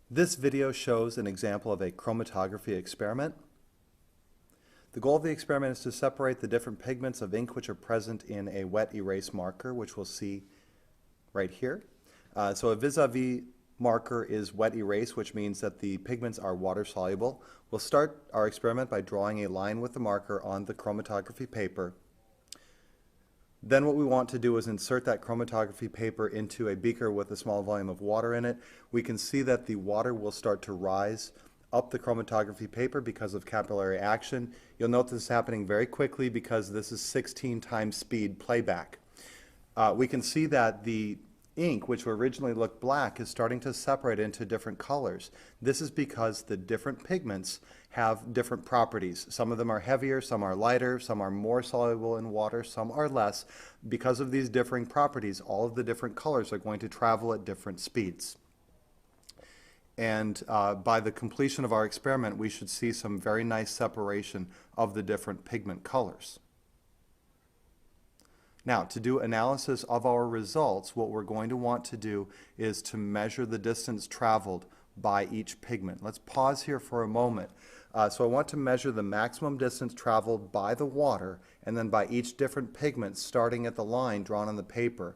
This video shows an example of a chromatography experiment. The goal of the experiment is to separate the different pigments of ink which are present in a wet erase marker, which we'll see right here. So a vis-a-vis marker is wet erase, which means that the pigments are water soluble. We'll start our experiment by drawing a line with the marker on the chromatography paper. Then what we want to do is insert that chromatography paper into a beaker with a small volume of water in it. We can see that the water will start to rise up the chromatography paper because of capillary action. You'll note this is happening very quickly because this is 16 times speed playback. We can see that the ink, which originally looked black, is starting to separate into different colors. This is because the different pigments have different properties. Some of them are heavier, some are lighter, some are more soluble in water, some are less. Because of these differing properties, all of the different colors are going to travel at different speeds. And by the completion of our experiment, we should see some very nice separation of the different pigment colors. Now, to do analysis of our results, what we're going to want to do is to measure the distance traveled by each pigment. Let's pause here for a moment. So I want to measure the maximum distance traveled by the water and then by each different pigment starting at the line drawn on the paper.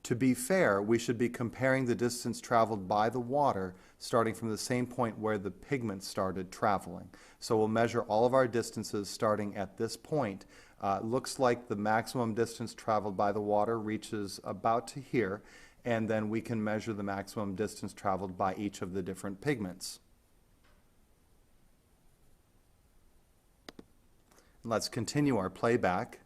To be fair, we should be comparing the distance traveled by the water starting from the same point where the pigment started traveling. So we'll measure all of our distances starting at this point. Looks like the maximum distance traveled by the water reaches about to here, and then we can measure the maximum distance traveled by each of the different pigments. Let's continue our playback.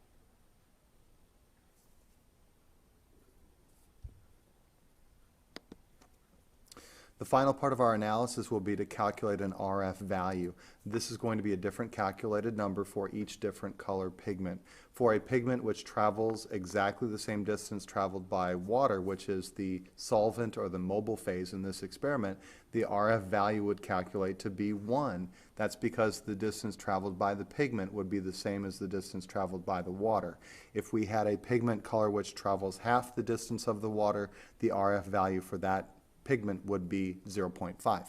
The final part of our analysis will be to calculate an RF value. This is going to be a different calculated number for each different color pigment. For a pigment which travels exactly the same distance traveled by water, which is the solvent or the mobile phase in this experiment, the RF value would calculate to be 1. That's because the distance traveled by the pigment would be the same as the distance traveled by the water. If we had a pigment color which travels half the distance of the water, the RF value for that pigment would be 0.5.